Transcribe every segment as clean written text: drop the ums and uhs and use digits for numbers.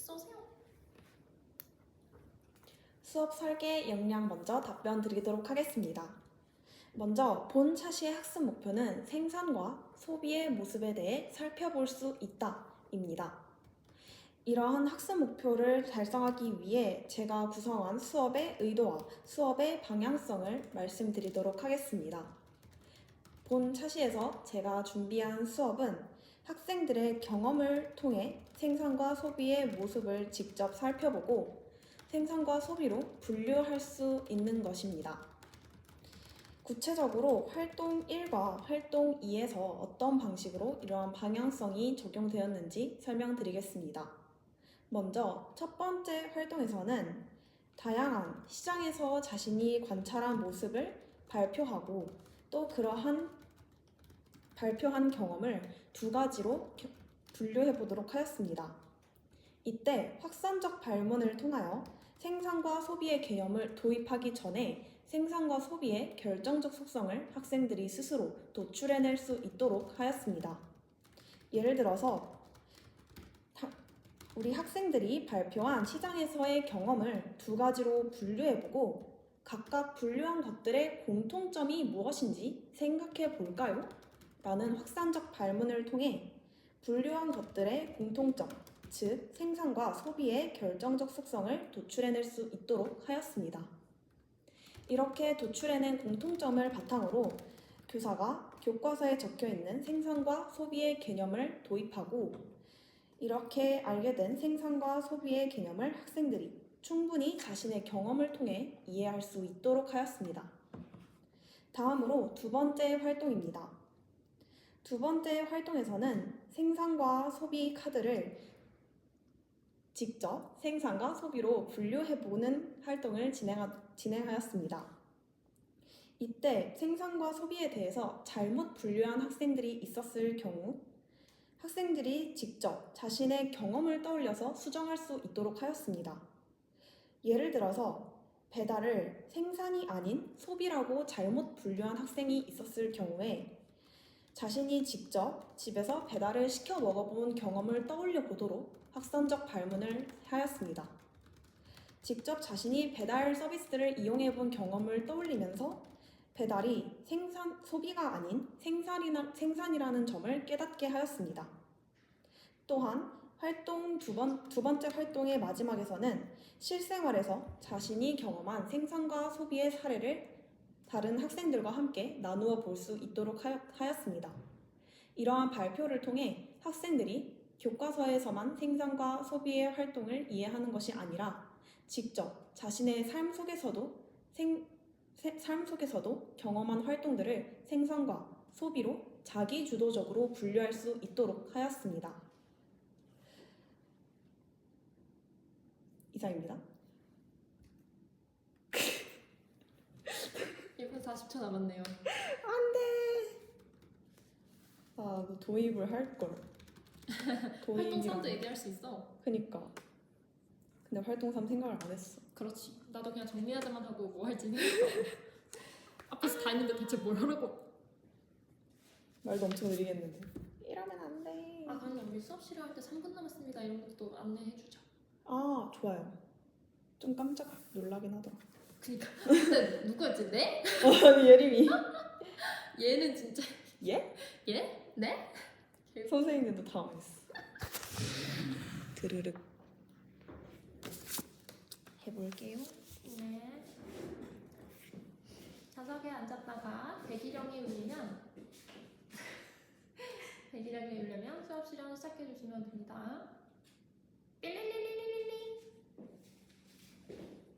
쏘세요. 수업 설계 역량 먼저 답변 드리도록 하겠습니다. 먼저 본 차시의 학습 목표는 생산과 소비의 모습에 대해 살펴볼 수 있다 입니다. 이러한 학습 목표를 달성하기 위해 제가 구성한 수업의 의도와 수업의 방향성을 말씀드리도록 하겠습니다. 본 차시에서 제가 준비한 수업은 학생들의 경험을 통해 생산과 소비의 모습을 직접 살펴보고 생산과 소비로 분류할 수 있는 것입니다. 구체적으로 활동 1과 활동 2에서 어떤 방식으로 이러한 방향성이 적용되었는지 설명드리겠습니다. 먼저 첫 번째 활동에서는 다양한 시장에서 자신이 관찰한 모습을 발표하고 또 그러한 발표한 경험을 두 가지로 분류해 보도록 하였습니다. 이때 확산적 발문을 통하여 생산과 소비의 개념을 도입하기 전에 생산과 소비의 결정적 속성을 학생들이 스스로 도출해낼 수 있도록 하였습니다. 예를 들어서 우리 학생들이 발표한 시장에서의 경험을 두 가지로 분류해보고 각각 분류한 것들의 공통점이 무엇인지 생각해 볼까요? 라는 확산적 발문을 통해 분류한 것들의 공통점, 즉 생산과 소비의 결정적 속성을 도출해낼 수 있도록 하였습니다. 이렇게 도출해낸 공통점을 바탕으로 교사가 교과서에 적혀있는 생산과 소비의 개념을 도입하고 이렇게 알게 된 생산과 소비의 개념을 학생들이 충분히 자신의 경험을 통해 이해할 수 있도록 하였습니다. 다음으로 두 번째 활동입니다. 두 번째 활동에서는 생산과 소비 카드를 직접 생산과 소비로 분류해보는 활동을 진행하였습니다. 이때 생산과 소비에 대해서 잘못 분류한 학생들이 있었을 경우 학생들이 직접 자신의 경험을 떠올려서 수정할 수 있도록 하였습니다. 예를 들어서 배달을 생산이 아닌 소비라고 잘못 분류한 학생이 있었을 경우에 자신이 직접 집에서 배달을 시켜 먹어본 경험을 떠올려 보도록 확산적 발문을 하였습니다. 직접 자신이 배달 서비스를 이용해 본 경험을 떠올리면서 배달이 소비가 아닌 생산이라는 점을 깨닫게 하였습니다. 또한 두 번째 활동의 마지막에서는 실생활에서 자신이 경험한 생산과 소비의 사례를 다른 학생들과 함께 나누어 볼 수 있도록 하였습니다. 이러한 발표를 통해 학생들이 교과서에서만 생산과 소비의 활동을 이해하는 것이 아니라 직접 자신의 삶 속에서도 경험한 활동들을 생산과 소비로 자기주도적으로 분류할 수 있도록 하였습니다. 이상입니다. 1분 40초 남았네요. 안돼. 아, 너 도입을 할 걸. 활동 3도 얘기할 수 있어. 그니까. 근데 활동 3 생각을 안 했어. 그렇지. 나도 그냥 정리하자만 하고 뭐 할지 생각했어. 앞에서 다 했는데 대체 뭘 하라고. 말도 엄청 느리겠는데. 이러면 안 돼. 아, 그러면 우리 수업 시작할 때 3분 남았습니다. 이런 것도 안내해주자. 아, 좋아요. 좀 깜짝 놀라긴 하더라. 그니까. 근데 누구였지? 네? 아니, 예림이. 얘는 진짜. 예? 얘? 네? 선생님들도 당황했어. 드르륵. 해볼게요. 네. 좌석에 앉았다가 대기령이 울리면 수업 시간 시작해 주시면 됩니다. 삐리리리리리.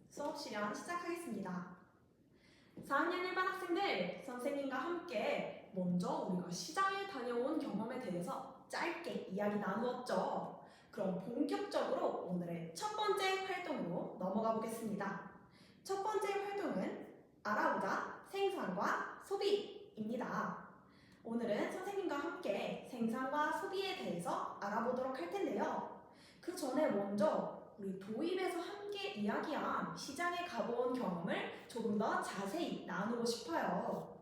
수업 시간 시작하겠습니다. 4학년 1반 학생들, 선생님과 함께 먼저 우리가 시장에 다녀온 경험에 대해서 짧게 이야기 나누었죠. 그럼 본격적으로 오늘의 첫 번째 활동으로 넘어가 보겠습니다. 첫 번째 활동은 알아보자 생산과 소비입니다. 오늘은 선생님과 함께 생산과 소비에 대해서 알아보도록 할 텐데요. 그 전에 먼저 우리 도입에서 함께 이야기한 시장에 가본 경험을 조금 더 자세히 나누고 싶어요.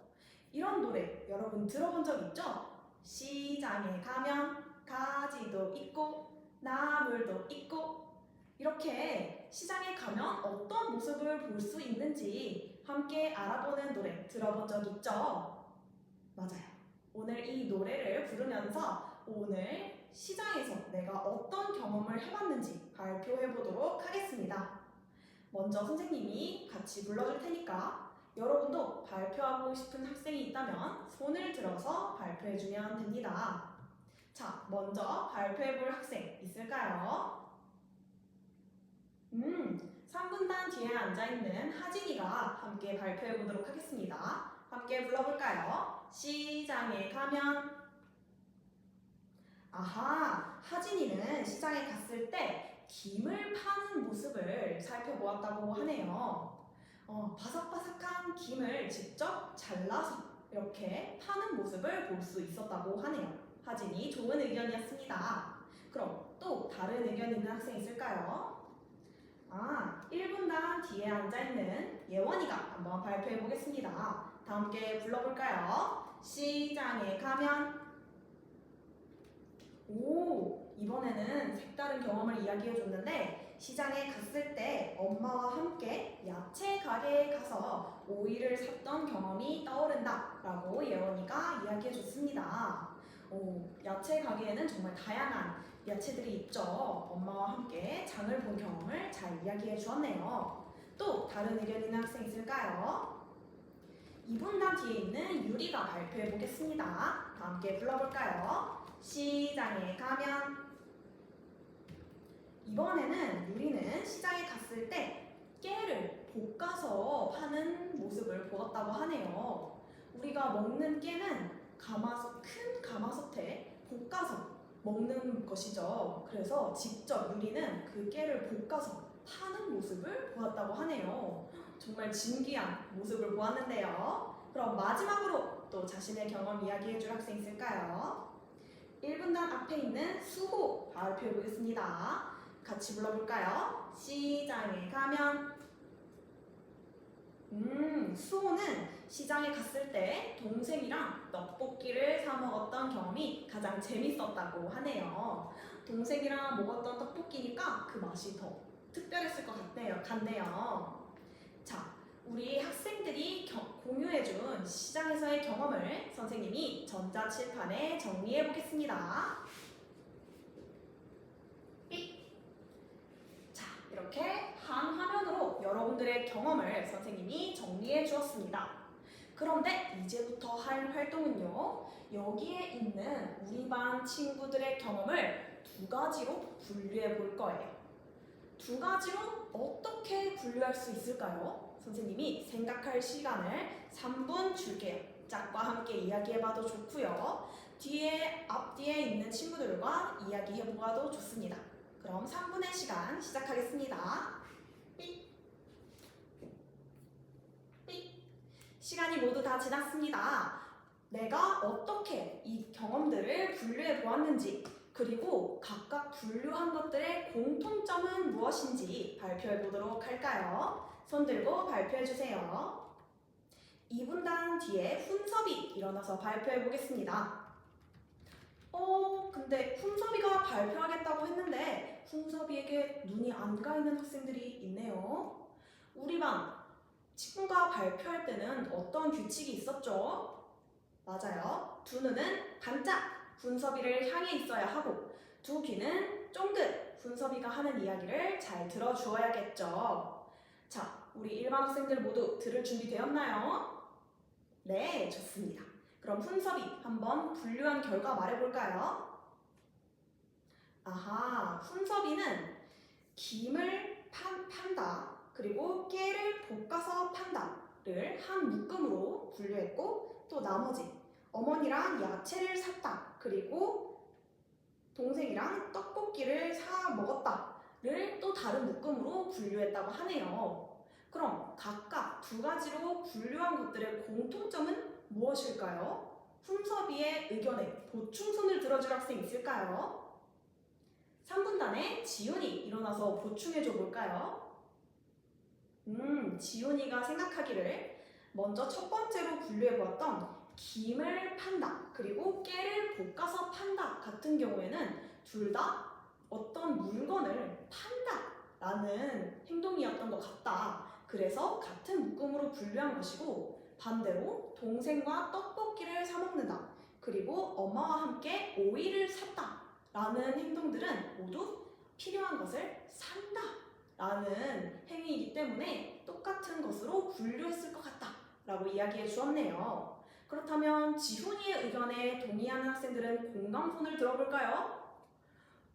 이런 노래 여러분 들어본 적 있죠? 시장에 가면 가지도 있고 나물도 있고 이렇게 시장에 가면 어떤 모습을 볼 수 있는지 함께 알아보는 노래 들어본 적 있죠? 맞아요. 오늘 이 노래를 부르면서 오늘 시장에서 내가 어떤 경험을 해봤는지 발표해 보도록 하겠습니다. 먼저 선생님이 같이 불러줄 테니까 여러분도 발표하고 싶은 학생이 있다면 손을 들어서 발표해주면 됩니다. 자, 먼저 발표해볼 학생 있을까요? 3분단 뒤에 앉아있는 하진이가 함께 발표해보도록 하겠습니다. 함께 불러볼까요? 시장에 가면. 아하, 하진이는 시장에 갔을 때 김을 파는 모습을 살펴보았다고 하네요. 바삭바삭한 김을 직접 잘라서 이렇게 파는 모습을 볼 수 있었다고 하네요. 하진이 좋은 의견이었습니다. 그럼 또 다른 의견 있는 학생 있을까요? 1분단 뒤에 앉아있는 예원이가 한번 발표해 보겠습니다. 다 함께 불러볼까요? 시장에 가면. 이번에는 색다른 경험을 이야기해 줬는데 시장에 갔을 때 엄마와 함께 야채 가게에 가서 오이를 샀던 경험이 떠오른다 라고 예원이가 이야기해 줬습니다. 야채 가게에는 정말 다양한 야채들이 있죠. 엄마와 함께 장을 본 경험을 잘 이야기해 주었네요. 또 다른 의견 있는 학생 있을까요? 2분단 뒤에 있는 유리가 발표해 보겠습니다. 다 함께 불러볼까요? 시장에 가면. 이번에는 유리는 시장에 갔을 때 깨를 볶아서 파는 모습을 보았다고 하네요. 우리가 먹는 깨는 큰 가마솥에 볶아서 먹는 것이죠. 그래서 직접 유리는 그 깨를 볶아서 파는 모습을 보았다고 하네요. 정말 진귀한 모습을 보았는데요. 그럼 마지막으로 또 자신의 경험 이야기해줄 학생 있을까요? 1분단 앞에 있는 수호 발표해 보겠습니다. 같이 불러볼까요? 시장에 가면. 수호는 시장에 갔을 때 동생이랑 떡볶이를 사 먹었던 경험이 가장 재밌었다고 하네요. 동생이랑 먹었던 떡볶이니까 그 맛이 더 특별했을 것 같네요. 자, 우리 학생들이 공유해준 시장에서의 경험을 선생님이 전자칠판에 정리해 보겠습니다. 자, 이렇게 한 화면으로 여러분들의 경험을 선생님이 정리해 주었습니다. 그런데 이제부터 할 활동은요, 여기에 있는 우리 반 친구들의 경험을 두 가지로 분류해 볼 거예요. 두 가지로 어떻게 분류할 수 있을까요? 선생님이 생각할 시간을 3분 줄게요. 짝과 함께 이야기해봐도 좋고요. 앞뒤에 있는 친구들과 이야기해보아도 좋습니다. 그럼 3분의 시간 시작하겠습니다. 시간이 모두 다 지났습니다. 내가 어떻게 이 경험들을 분류해 보았는지, 그리고 각각 분류한 것들의 공통점은 무엇인지 발표해 보도록 할까요? 손 들고 발표해 주세요. 2분단 뒤에 훈섭이 일어나서 발표해 보겠습니다. 근데 훈섭이가 발표하겠다고 했는데 훈섭이에게 눈이 안 가 있는 학생들이 있네요. 우리 반 친구가 발표할 때는 어떤 규칙이 있었죠? 맞아요. 두 눈은 반짝 훈섭이를 향해 있어야 하고 두 귀는 쫑긋 훈섭이가 하는 이야기를 잘 들어주어야겠죠. 자, 우리 일반 학생들 모두 들을 준비 되었나요? 네, 좋습니다. 그럼 훈섭이 한번 분류한 결과 말해볼까요? 아하, 훈섭이는 김을 판다, 그리고 깨를 볶아서 판다를 한 묶음으로 분류했고, 또 나머지 어머니랑 야채를 샀다, 그리고 동생이랑 떡볶이를 사 먹었다를 또 다른 묶음으로 분류했다고 하네요. 그럼 각각 두 가지로 분류한 것들의 공통점은 무엇일까요? 훈섭이의 의견에 보충손을 들어줄 학생 있을까요? 3분단에 지훈이 일어나서 보충해줘 볼까요? 지훈이가 생각하기를 먼저 첫 번째로 분류해보았던 김을 판다, 그리고 깨를 볶아서 판다 같은 경우에는 둘 다 어떤 물건을 판다 라는 행동이었던 것 같다. 그래서 같은 묶음으로 분류한 것이고 반대로 동생과 떡볶이를 사 먹는다. 그리고 엄마와 함께 오이를 샀다. 라는 행동들은 모두 필요한 것을 산다. 라는 행위이기 때문에 똑같은 것으로 분류했을 것 같다. 라고 이야기해 주었네요. 그렇다면 지훈이의 의견에 동의하는 학생들은 공감손을 들어볼까요?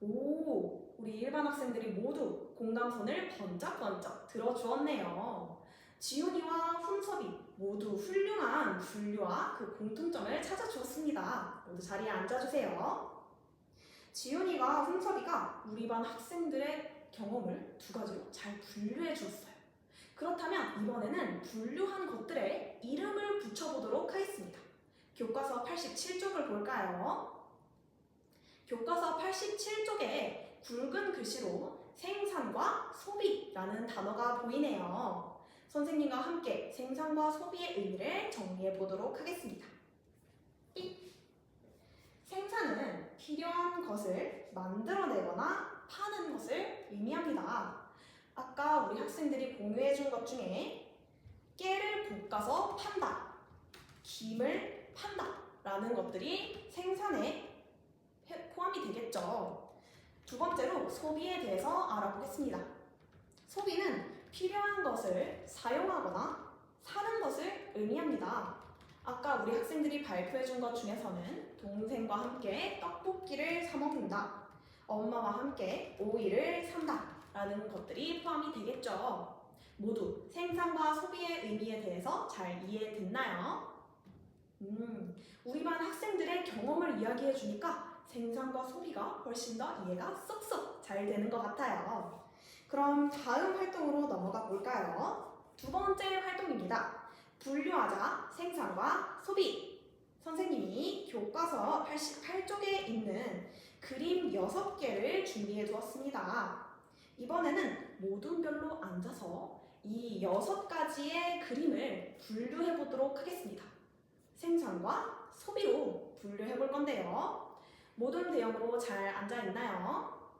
오, 우리 일반 학생들이 모두 공감손을 번쩍번쩍 들어주었네요. 지훈이와 훈섭이 모두 훌륭한 분류와 그 공통점을 찾아주었습니다. 모두 자리에 앉아주세요. 지훈이가 훈섭이가 우리 반 학생들의 경험을 두 가지로 잘 분류해 주었어요. 그렇다면 이번에는 분류한 것들에 이름을 붙여보도록 하겠습니다. 교과서 87쪽을 볼까요? 교과서 87쪽에 굵은 글씨로 생산과 소비라는 단어가 보이네요. 선생님과 함께 생산과 소비의 의미를 정리해 보도록 하겠습니다. 생산은 필요한 것을 만들어내거나 파는 것을 의미합니다. 아까 우리 학생들이 공유해 준 것 중에 깨를 볶아서 판다, 김을 판다 라는 것들이 생산에 포함이 되겠죠. 두 번째로 소비에 대해서 알아보겠습니다. 소비는 필요한 것을 사용하거나 사는 것을 의미합니다. 아까 우리 학생들이 발표해 준 것 중에서는 동생과 함께 떡볶이를 사 먹는다, 엄마와 함께 오이를 산다 라는 것들이 포함이 되겠죠. 모두 생산과 소비의 의미에 대해서 잘 이해됐나요? 우리 반 학생들의 경험을 이야기해 주니까 생산과 소비가 훨씬 더 이해가 쏙쏙 잘 되는 것 같아요. 그럼 다음 활동으로 넘어가 볼까요? 두 번째 활동입니다. 분류하자 생산과 소비. 선생님이 교과서 88쪽에 있는 그림 6개를 준비해 두었습니다. 이번에는 모둠별로 앉아서 이 6가지의 그림을 분류해 보도록 하겠습니다. 생산과 소비로 분류해 볼 건데요. 모둠 대형으로 잘 앉아 있나요?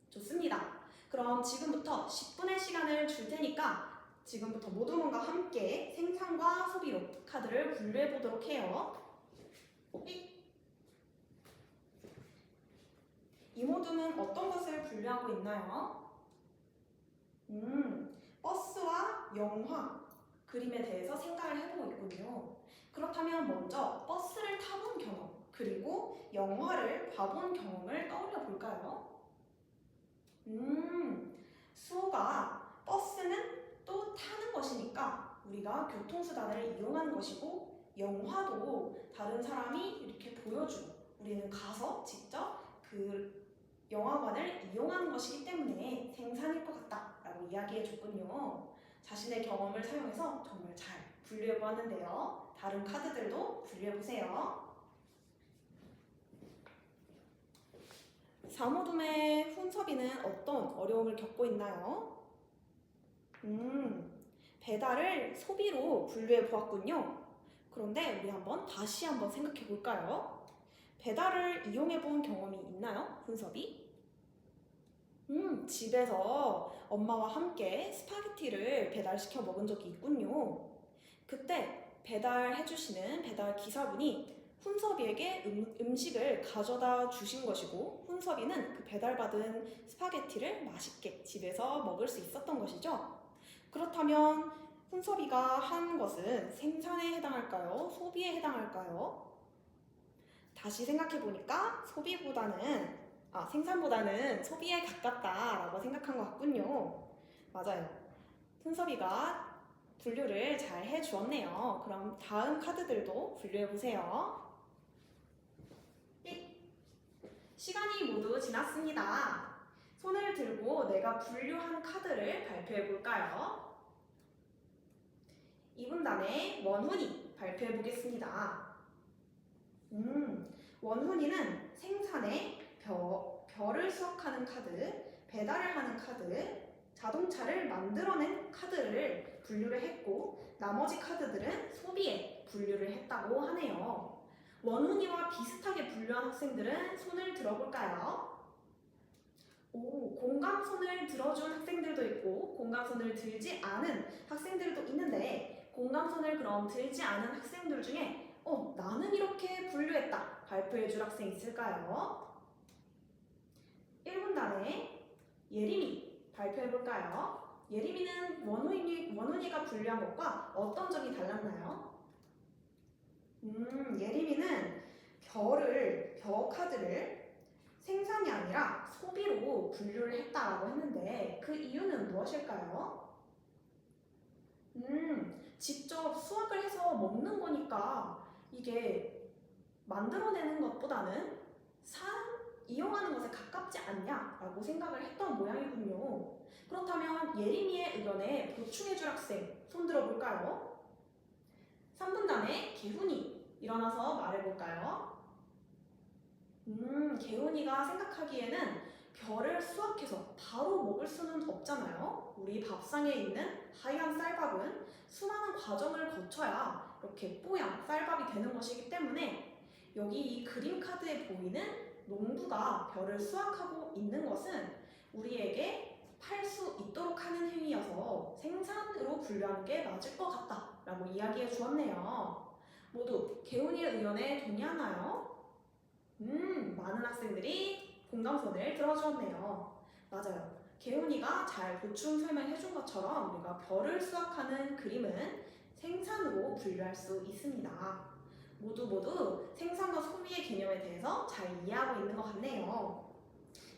좋습니다. 그럼 지금부터 10분의 시간을 줄 테니까 지금부터 모둠과 함께 생산과 소비로 카드를 분류해 보도록 해요. 이 모둠은 어떤 것을 분류하고 있나요? 버스와 영화, 그림에 대해서 생각을 해보고 있군요. 그렇다면 먼저 버스를 타본 경험, 그리고 영화를 봐본 경험을 떠올려 볼까요? 수호가 버스는 또 타는 것이니까 우리가 교통수단을 이용하는 것이고, 영화도 다른 사람이 이렇게 보여주고 우리는 가서 직접 그 영화관을 이용하는 것이기 때문에 생산일 것 같다라고 이야기해 줬군요. 자신의 경험을 사용해서 정말 잘 분류해 보았는데요. 다른 카드들도 분류해 보세요. 사모둠의 훈섭이는 어떤 어려움을 겪고 있나요? 배달을 소비로 분류해 보았군요. 그런데 우리 다시 한번 생각해 볼까요? 배달을 이용해 본 경험이 있나요, 훈섭이? 집에서 엄마와 함께 스파게티를 배달시켜 먹은 적이 있군요. 그때 배달해주시는 배달 기사분이 훈섭이에게 음식을 가져다 주신 것이고, 훈섭이는 그 배달받은 스파게티를 맛있게 집에서 먹을 수 있었던 것이죠. 그렇다면 훈섭이가 한 것은 생산에 해당할까요? 소비에 해당할까요? 다시 생각해보니까 생산보다는 소비에 가깝다라고 생각한 것 같군요. 맞아요. 훈섭이가 분류를 잘 해주었네요. 그럼 다음 카드들도 분류해보세요. 시간이 모두 지났습니다. 손을 들고 내가 분류한 카드를 발표해볼까요? 2분단의 원훈이 발표해보겠습니다. 원훈이는 생산에 별을 수확하는 카드, 배달을 하는 카드, 자동차를 만들어낸 카드를 분류를 했고, 나머지 카드들은 소비에 분류를 했다고 하네요. 원훈이와 비슷하게 분류한 학생들은 손을 들어볼까요? 오, 공감손을 들어준 학생들도 있고 공감손을 들지 않은 학생들도 있는데 공감손을 그럼 들지 않은 학생들 중에 나는 이렇게 분류했다 발표해줄 학생 있을까요? 1분단에 예림이 발표해볼까요? 예림이는 원훈이가 분류한 것과 어떤 점이 달랐나요? 예림이는 벼 카드를 생산이 아니라 소비로 분류를 했다라고 했는데 그 이유는 무엇일까요? 직접 수확을 해서 먹는 거니까 이게 만들어내는 것보다는 이용하는 것에 가깝지 않냐라고 생각을 했던 모양이군요. 그렇다면 예림이의 의견에 보충해줄 학생 손 들어볼까요? 3분단에 개훈이 일어나서 말해볼까요? 개훈이가 생각하기에는 벼를 수확해서 바로 먹을 수는 없잖아요. 우리 밥상에 있는 하얀 쌀밥은 수많은 과정을 거쳐야 이렇게 뽀얀 쌀밥이 되는 것이기 때문에 여기 이 그림 카드에 보이는 농부가 벼를 수확하고 있는 것은 우리에게 팔 수 있도록 하는 행위여서 생산으로 분류하는 게 맞을 것 같다라고 이야기해 주었네요. 모두 개훈이의 의견에 동의하나요? 많은 학생들이 공감선을 들어주었네요. 맞아요. 개훈이가 잘 보충 설명해 준 것처럼 우리가 벼를 수확하는 그림은 생산으로 분류할 수 있습니다. 모두 생산과 소비의 개념에 대해서 잘 이해하고 있는 것 같네요.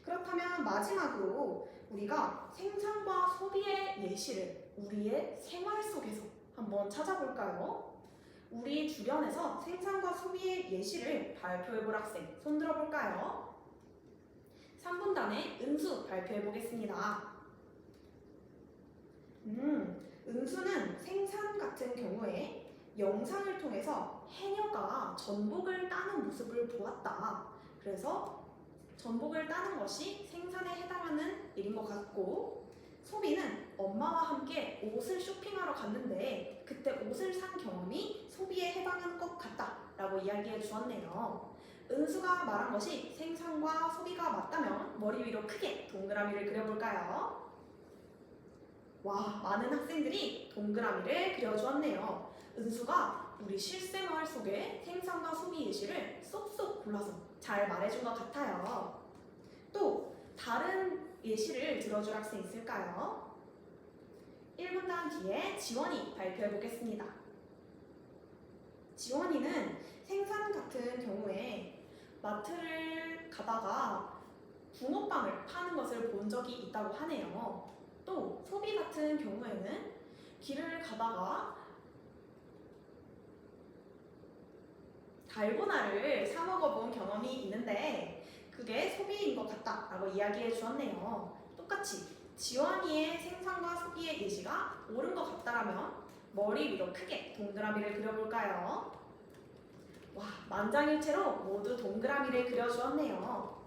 그렇다면 마지막으로 우리가 생산과 소비의 예시를 우리의 생활 속에서 한번 찾아볼까요? 우리 주변에서 생산과 소비의 예시를 발표해볼 학생 손 들어볼까요? 3분단에 은수 발표해보겠습니다. 은수는 생산 같은 경우에 영상을 통해서 해녀가 전복을 따는 모습을 보았다. 그래서 전복을 따는 것이 생산에 해당하는 일인 것 같고, 소비는 엄마와 함께 옷을 쇼핑하러 갔는데 그때 옷을 산 경험이 소비에 해당하는 것 같다 라고 이야기해 주었네요. 은수가 말한 것이 생산과 소비가 맞다면 머리 위로 크게 동그라미를 그려볼까요? 와, 많은 학생들이 동그라미를 그려주었네요. 은수가 우리 실생활 속에 생산과 소비 예시를 쏙쏙 골라서 잘 말해준 것 같아요. 또 다른 예시를 들어줄 학생 있을까요? 1분단 뒤에 지원이 발표해 보겠습니다. 지원이는 생산 같은 경우에 마트를 가다가 붕어빵을 파는 것을 본 적이 있다고 하네요. 또 소비 같은 경우에는 길을 가다가 달고나를 사 먹어본 경험이 있는데 그게 소비인 것 같다라고 이야기해 주었네요. 똑같이 지원이의 생산과 소비의 예시가 옳은 것 같다라면 머리 위로 크게 동그라미를 그려볼까요? 와, 만장일치로 모두 동그라미를 그려주었네요.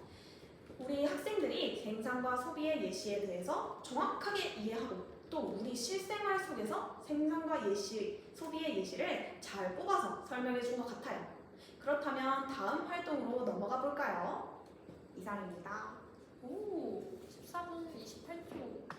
우리 학생들이 생산과 소비의 예시에 대해서 정확하게 이해하고 또 우리 실생활 속에서 생산과 소비의 예시를 잘 뽑아서 설명해 준 것 같아요. 그렇다면 다음 활동으로 넘어가 볼까요? 이상입니다. 오, 14분 28초.